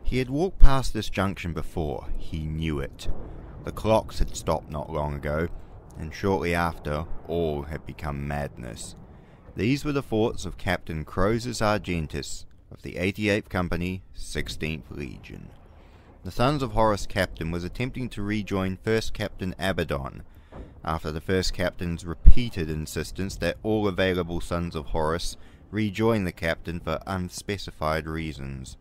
He had walked past this junction before, he knew it. The clocks had stopped not long ago, and shortly after, all had become madness. These were the thoughts of Captain Crozus Argentis of the 88th Company, 16th Legion. The Sons of Horus captain was attempting to rejoin 1st Captain Abbadon, after the 1st Captain's repeated insistence that all available Sons of Horus rejoin the captain for unspecified reasons.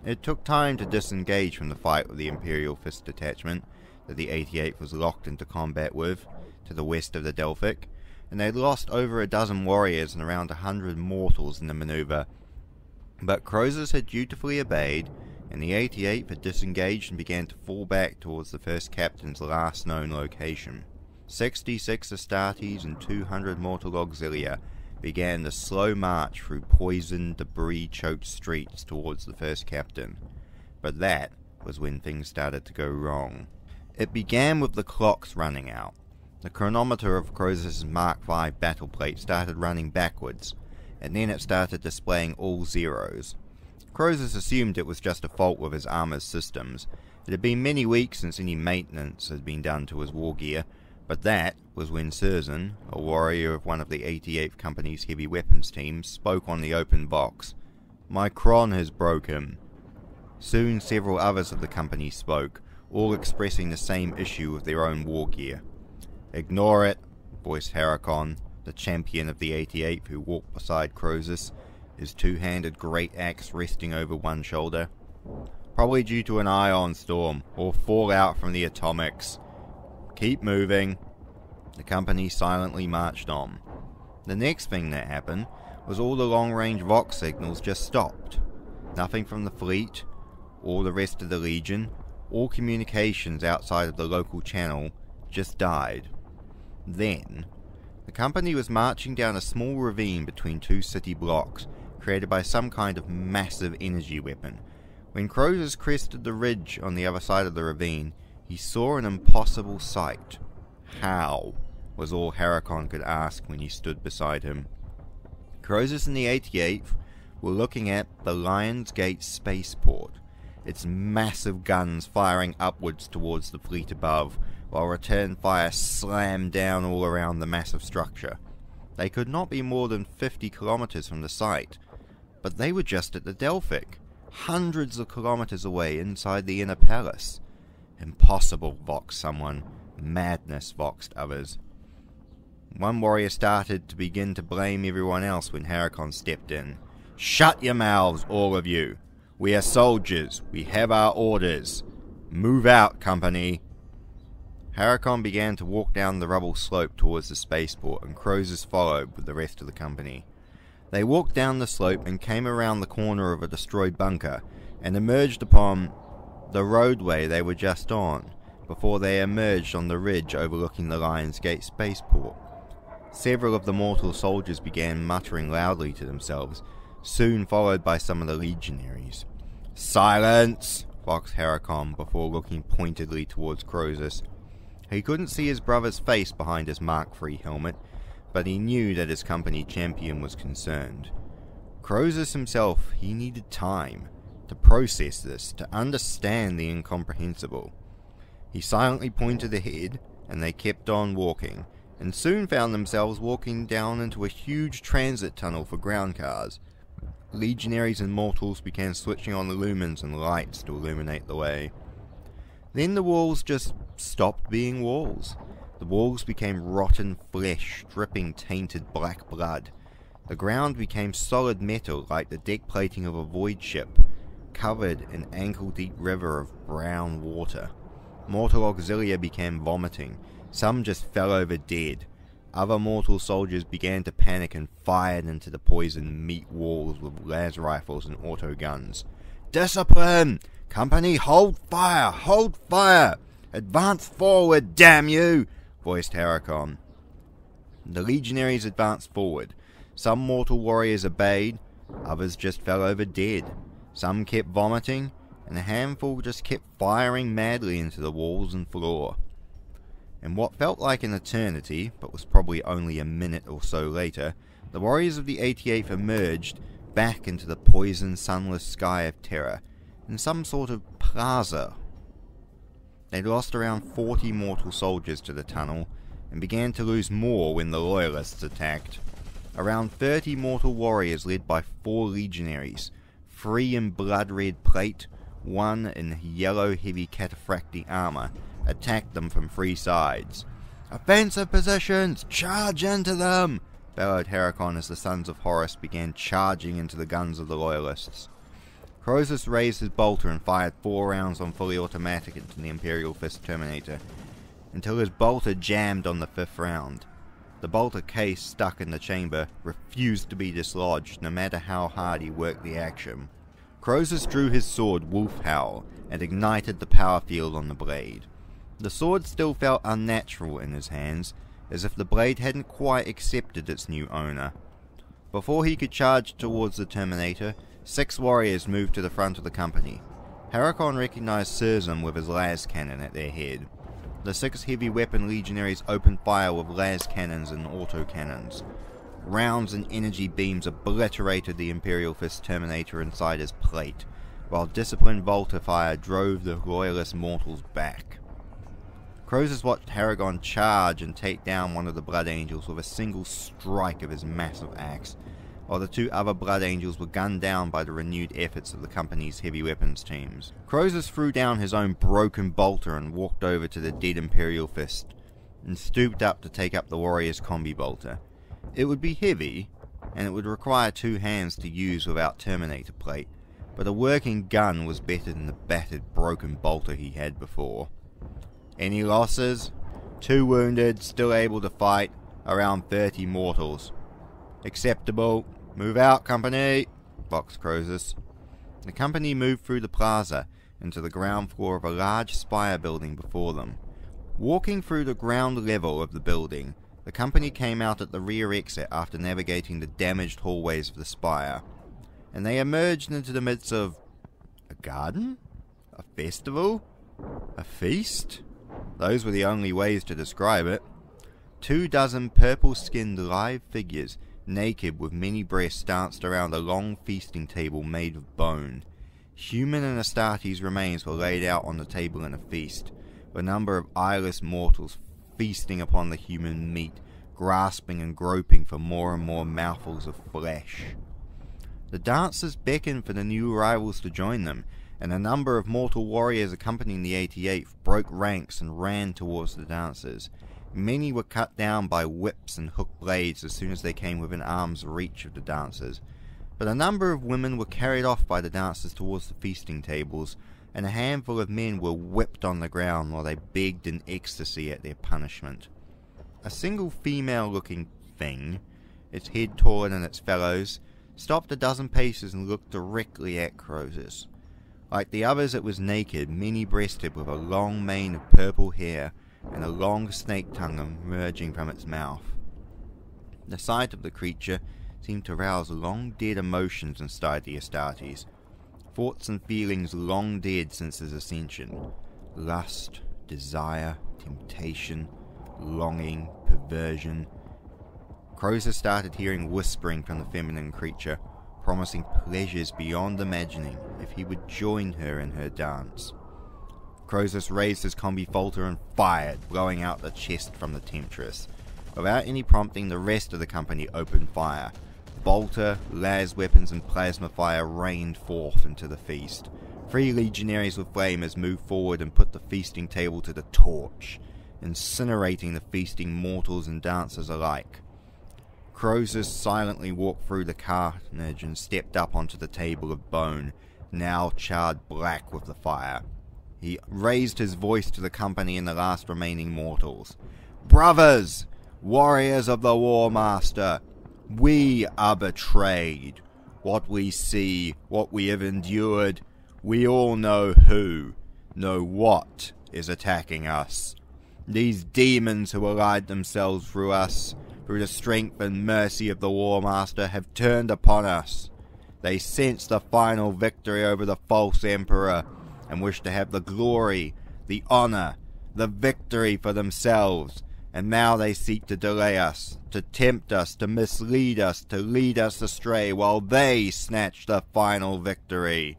It took time to disengage from the fight with the Imperial Fist Detachment that the 88th was locked into combat with, to the west of the Delphic, and they had lost over a dozen warriors and around 100 mortals in the maneuver. But Crozus had dutifully obeyed, and the 88th had disengaged and began to fall back towards the 1st Captain's last known location. 66 Astartes and 200 mortal auxilia began the slow march through poisoned, debris-choked streets towards the 1st Captain. But that was when things started to go wrong. It began with the clocks running out. The chronometer of Crozus' Mark V battle plate started running backwards, and then it started displaying all zeros. Crozus assumed it was just a fault with his armor's systems. It had been many weeks since any maintenance had been done to his war gear, but that was when Curzon, a warrior of one of the 88th Company's heavy weapons teams, spoke on the open box. "My cron has broken." Soon several others of the company spoke, all expressing the same issue with their own war gear. "Ignore it," voiced Harakon, the champion of the 88th who walked beside Crozus, his two-handed great axe resting over one shoulder. "Probably due to an ion storm, or fallout from the atomics. Keep moving." The company silently marched on. The next thing that happened was all the long-range Vox signals just stopped. Nothing from the fleet, or the rest of the Legion, all communications outside of the local channel just died. Then, the company was marching down a small ravine between two city blocks, created by some kind of massive energy weapon. When Crozus crested the ridge on the other side of the ravine, he saw an impossible sight. How? Was all Harakon could ask when he stood beside him. Crozus and the 88th were looking at the Lion's Gate spaceport, its massive guns firing upwards towards the fleet above, while return fire slammed down all around the massive structure. They could not be more than 50 kilometers from the site, but they were just at the Delphic, hundreds of kilometers away inside the inner palace. "Impossible," voxed someone. "Madness," voxed others. One warrior started to begin to blame everyone else when Harakon stepped in. "Shut your mouths, all of you. We are soldiers. We have our orders. Move out, company." Harakon began to walk down the rubble slope towards the spaceport, and Crozus followed with the rest of the company. They walked down the slope and came around the corner of a destroyed bunker, and emerged upon the roadway they were just on, before they emerged on the ridge overlooking the Lion's Gate spaceport. Several of the mortal soldiers began muttering loudly to themselves, soon followed by some of the legionaries. "Silence!" voxed Harakon before looking pointedly towards Crozus. He couldn't see his brother's face behind his Mark III helmet, but he knew that his company champion was concerned. Crozus himself, he needed time to process this, to understand the incomprehensible. He silently pointed ahead, and they kept on walking, and soon found themselves walking down into a huge transit tunnel for ground cars. Legionaries and mortals began switching on the lumens and lights to illuminate the way. Then the walls just stopped being walls. The walls became rotten flesh, dripping tainted black blood. The ground became solid metal like the deck plating of a void ship, covered in ankle-deep river of brown water. Mortal auxilia began vomiting. Some just fell over dead. Other mortal soldiers began to panic and fired into the poisoned meat walls with las rifles and auto guns. "Discipline! Company, hold fire! Hold fire! Advance forward, damn you!" voiced Harakon. The legionaries advanced forward. Some mortal warriors obeyed, others just fell over dead. Some kept vomiting, and a handful just kept firing madly into the walls and floor. In what felt like an eternity, but was probably only a minute or so later, the warriors of the 88th emerged back into the poisoned, sunless sky of Terra, in some sort of plaza. They'd lost around 40 mortal soldiers to the tunnel, and began to lose more when the Loyalists attacked. Around 30 mortal warriors led by 4 legionaries, 3 in blood-red plate, 1 in yellow heavy cataphracti armour, attacked them from 3 sides. "Offensive positions! Charge into them!" bellowed Heracon as the Sons of Horus began charging into the guns of the Loyalists. Crozus raised his bolter and fired 4 rounds on fully automatic into the Imperial Fist Terminator, until his bolter jammed on the 5th round. The bolter case stuck in the chamber refused to be dislodged no matter how hard he worked the action. Crozus drew his sword Wolf Howl and ignited the power field on the blade. The sword still felt unnatural in his hands, as if the blade hadn't quite accepted its new owner. Before he could charge towards the Terminator, 6 warriors moved to the front of the company. Heracon recognized Surzum with his las cannon at their head. The 6 heavy weapon legionaries opened fire with las cannons and autocannons. Rounds and energy beams obliterated the Imperial Fist Terminator inside his plate, while disciplined bolter fire drove the Loyalist mortals back. Crozus watched Heracon charge and take down one of the Blood Angels with a single strike of his massive axe, while the 2 other Blood Angels were gunned down by the renewed efforts of the company's heavy weapons teams. Crozus threw down his own broken bolter and walked over to the dead Imperial Fist, and stooped up to take up the warrior's combi bolter. It would be heavy, and it would require 2 hands to use without Terminator plate, but a working gun was better than the battered, broken bolter he had before. "Any losses?" 2 wounded, still able to fight, around 30 mortals. "Acceptable. Move out, company," boxed Crozus. The company moved through the plaza into the ground floor of a large spire building before them. Walking through the ground level of the building, the company came out at the rear exit after navigating the damaged hallways of the spire, and they emerged into the midst of a garden? A festival? A feast? Those were the only ways to describe it. 24 purple-skinned live figures, naked with many breasts, danced around a long feasting table made of bone. Human and Astartes remains were laid out on the table in a feast, with a number of eyeless mortals feasting upon the human meat, grasping and groping for more and more mouthfuls of flesh. The dancers beckoned for the new arrivals to join them, and a number of mortal warriors accompanying the 88th broke ranks and ran towards the dancers. Many were cut down by whips and hook blades as soon as they came within arm's reach of the dancers, but a number of women were carried off by the dancers towards the feasting tables, and a handful of men were whipped on the ground while they begged in ecstasy at their punishment. A single female-looking thing, its head taller than its fellows, stopped a dozen paces and looked directly at Crozus. Like the others, it was naked, many-breasted, with a long mane of purple hair, and a long snake tongue emerging from its mouth. The sight of the creature seemed to rouse long-dead emotions inside the Astartes, thoughts and feelings long dead since his ascension. Lust, desire, temptation, longing, perversion. Crozus started hearing whispering from the feminine creature, promising pleasures beyond imagining if he would join her in her dance. Crozus raised his combi bolter and fired, blowing out the chest from the temptress. Without any prompting, the rest of the company opened fire. Bolter, las weapons and plasma fire rained forth into the feast. 3 legionaries with flamers moved forward and put the feasting table to the torch, incinerating the feasting mortals and dancers alike. Crozus silently walked through the carnage and stepped up onto the table of bone, now charred black with the fire. He raised his voice to the company and the last remaining mortals. "Brothers, warriors of the War Master, we are betrayed. What we see, what we have endured, we all know what is attacking us. These demons who allied themselves through us, through the strength and mercy of the War Master, have turned upon us. They sense the final victory over the false emperor, and wish to have the glory, the honor, the victory for themselves, and now they seek to delay us, to tempt us, to mislead us, to lead us astray, while they snatch the final victory.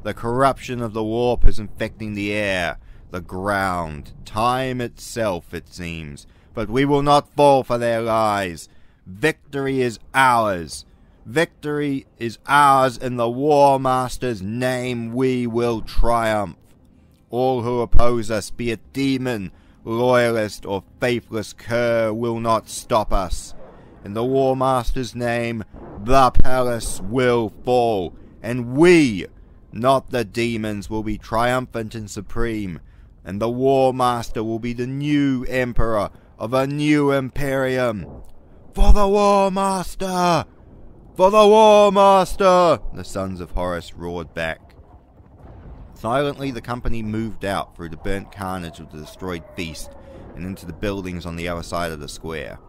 The corruption of the warp is infecting the air, the ground, time itself, it seems. But we will not fall for their lies. Victory is ours. Victory is ours. In the War Master's name we will triumph. All who oppose us, be it demon, loyalist, or faithless cur, will not stop us. In the War Master's name, the palace will fall, and we, not the demons, will be triumphant and supreme, and the War Master will be the new emperor of a new Imperium. For the War Master! For the War Master! The Sons of Horus roared back. Silently the company moved out through the burnt carnage of the destroyed feast and into the buildings on the other side of the square.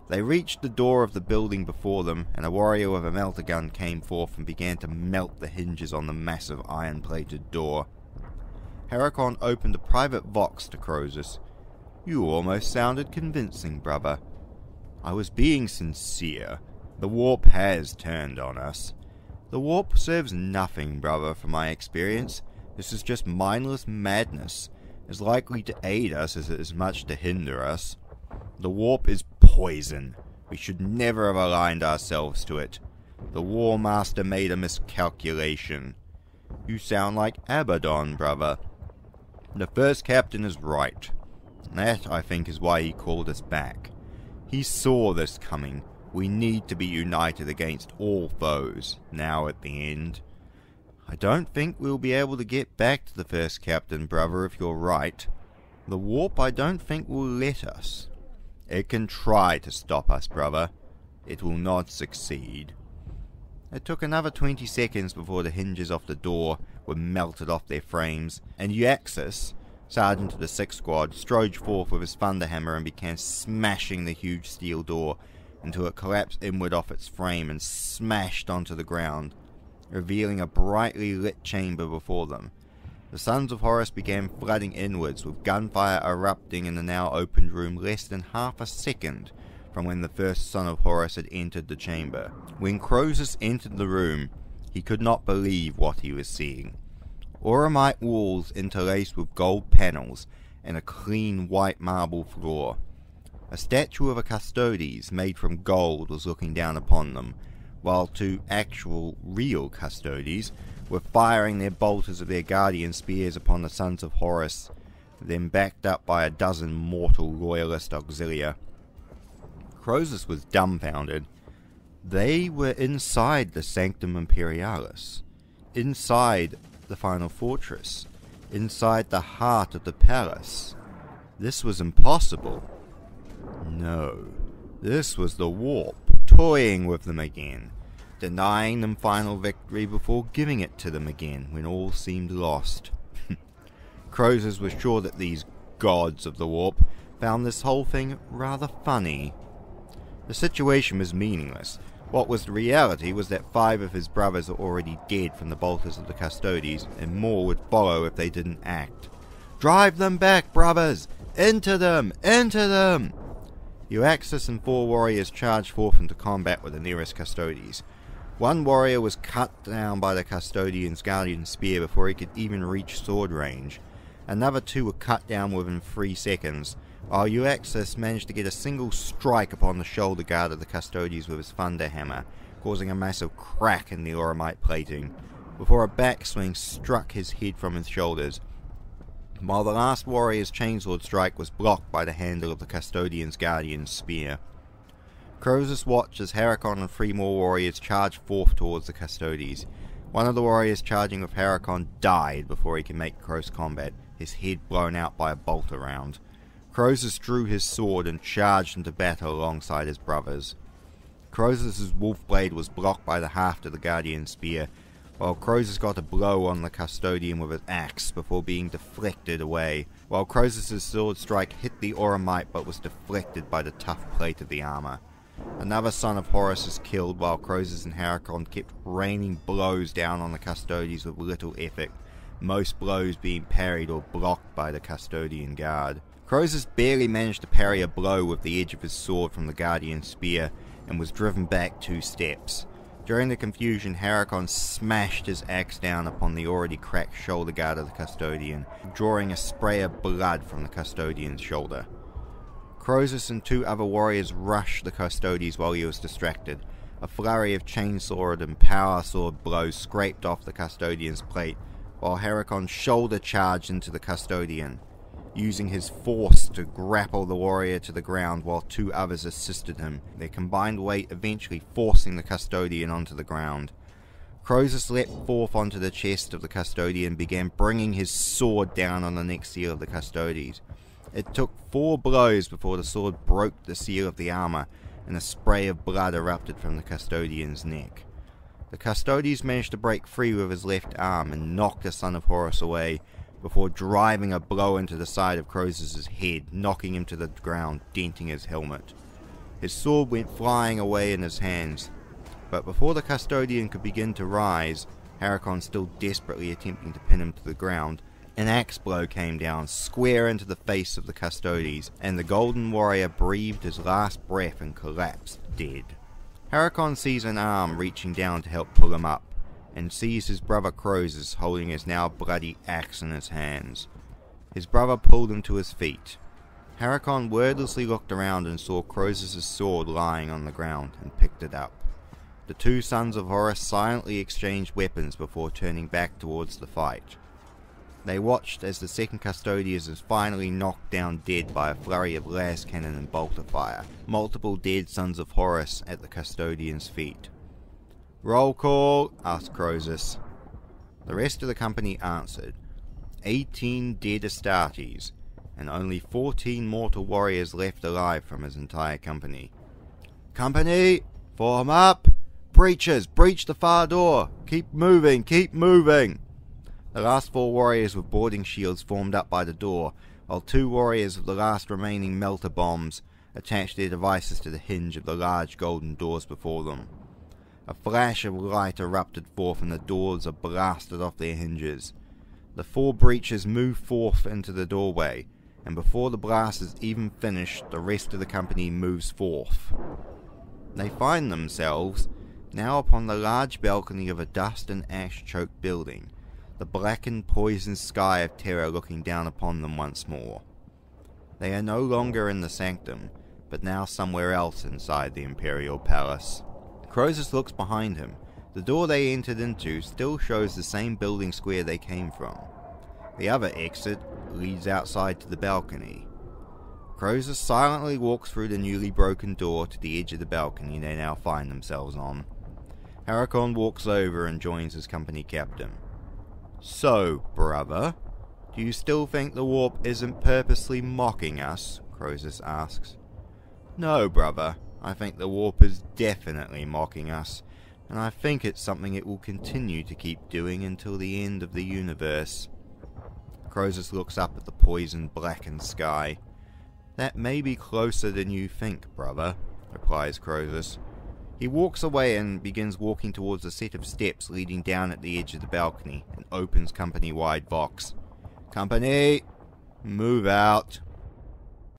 They reached the door of the building before them, and a warrior with a melter gun came forth and began to melt the hinges on the massive iron-plated door. Herakon opened a private vox to Crozus. "You almost sounded convincing, brother." "I was being sincere. The warp has turned on us." "The warp serves nothing, brother, from my experience. This is just mindless madness, as likely to aid us as it is much to hinder us. The warp is poison. We should never have aligned ourselves to it. The War Master made a miscalculation." "You sound like Abbadon, brother." "The first captain is right. That, I think, is why he called us back. He saw this coming. We need to be united against all foes, now at the end." "I don't think we'll be able to get back to the first captain, brother, if you're right. The warp, I don't think, will let us." "It can try to stop us, brother. It will not succeed." It took another 20 seconds before the hinges off the door were melted off their frames, and Euaxus, sergeant of the 6th Squad, strode forth with his thunderhammer and began smashing the huge steel door until it collapsed inward off its frame and smashed onto the ground, revealing a brightly lit chamber before them. The Sons of Horus began flooding inwards, with gunfire erupting in the now opened room less than half a second from when the first Son of Horus had entered the chamber. When Crozus entered the room, he could not believe what he was seeing. Auramite walls interlaced with gold panels and a clean white marble floor. A statue of a Custodes made from gold was looking down upon them, while two actual, real Custodes were firing their bolters of their guardian spears upon the Sons of Horus, then backed up by a dozen mortal loyalist auxilia. Crozus was dumbfounded. They were inside the Sanctum Imperialis, inside the final fortress, inside the heart of the palace. This was impossible. No, this was the warp, toying with them again, denying them final victory before giving it to them again when all seemed lost. Crozus was sure that these gods of the warp found this whole thing rather funny. The situation was meaningless. What was the reality was that 5 of his brothers are already dead from the bolters of the Custodes, and more would follow if they didn't act. "Drive them back, brothers! Into them! Into them!" Euaxus and 4 warriors charged forth into combat with the nearest Custodes. One warrior was cut down by the Custodian's guardian spear before he could even reach sword range. Another 2 were cut down within 3 seconds, while Euaxus managed to get a single strike upon the shoulder guard of the Custodes with his thunder hammer, causing a massive crack in the Auramite plating, before a backswing struck his head from his shoulders, while the last warrior's chainsword strike was blocked by the handle of the Custodian's guardian's spear. Crozus watched as Herakon and 3 more warriors charged forth towards the Custodes. One of the warriors charging with Herakon died before he could make close combat, his head blown out by a bolter round. Crozus drew his sword and charged into battle alongside his brothers. Crozus' wolf blade was blocked by the haft of the guardian's spear, while Crozus got a blow on the Custodian with his axe before being deflected away, while Crozus' sword strike hit the Auramite but was deflected by the tough plate of the armor. Another Son of Horus is killed, while Crozus and Herakon kept raining blows down on the Custodes with little effort, most blows being parried or blocked by the Custodian guard. Crozus barely managed to parry a blow with the edge of his sword from the guardian's spear, and was driven back 2 steps. During the confusion, Harakon smashed his axe down upon the already cracked shoulder guard of the custodian, drawing a spray of blood from the custodian's shoulder. Crozus and 2 other warriors rushed the custodians while he was distracted. A flurry of chainsword and power sword blows scraped off the custodian's plate, while Harakon shoulder charged into the custodian, using his force to grapple the warrior to the ground while 2 others assisted him, their combined weight eventually forcing the custodian onto the ground. Crozus leapt forth onto the chest of the custodian and began bringing his sword down on the neck seal of the custodian. It took 4 blows before the sword broke the seal of the armor, and a spray of blood erupted from the custodian's neck. The custodian managed to break free with his left arm and knock the Son of Horus away, before driving a blow into the side of Crozus' head, knocking him to the ground, denting his helmet. His sword went flying away in his hands, but before the custodian could begin to rise, Harakon still desperately attempting to pin him to the ground, an axe blow came down square into the face of the custodian, and the golden warrior breathed his last breath and collapsed dead. Harakon sees an arm reaching down to help pull him up, and sees his brother Crozus holding his now bloody axe in his hands. His brother pulled him to his feet. Harakon wordlessly looked around and saw Crozus' sword lying on the ground, and picked it up. The 2 Sons of Horus silently exchanged weapons before turning back towards the fight. They watched as the second custodian is finally knocked down dead by a flurry of las cannon and bolter fire, multiple dead Sons of Horus at the custodian's feet. "Roll call," asked Crozus. The rest of the company answered. 18 dead Astartes, and only 14 mortal warriors left alive from his entire company. "Company, form up! Breachers, breach the far door! Keep moving, keep moving!" The last 4 warriors with boarding shields formed up by the door, while 2 warriors with the last remaining melter bombs attached their devices to the hinge of the large golden doors before them. A flash of light erupted forth and the doors are blasted off their hinges. The 4 breachers move forth into the doorway, and before the blast is even finished, the rest of the company moves forth. They find themselves now upon the large balcony of a dust and ash-choked building, the blackened, poisoned sky of Terra looking down upon them once more. They are no longer in the sanctum, but now somewhere else inside the Imperial Palace. Crozus looks behind him. The door they entered into still shows the same building square they came from. The other exit leads outside to the balcony. Crozus silently walks through the newly broken door to the edge of the balcony they now find themselves on. Harakon walks over and joins his company captain. "So, brother, do you still think the warp isn't purposely mocking us?" Crozus asks. "No, brother. I think the warp is definitely mocking us, and I think it's something it will continue to keep doing until the end of the universe." Crozus looks up at the poisoned, blackened sky. "That may be closer than you think, brother," replies Crozus. He walks away and begins walking towards a set of steps leading down at the edge of the balcony and opens company-wide vox. "Company, move out."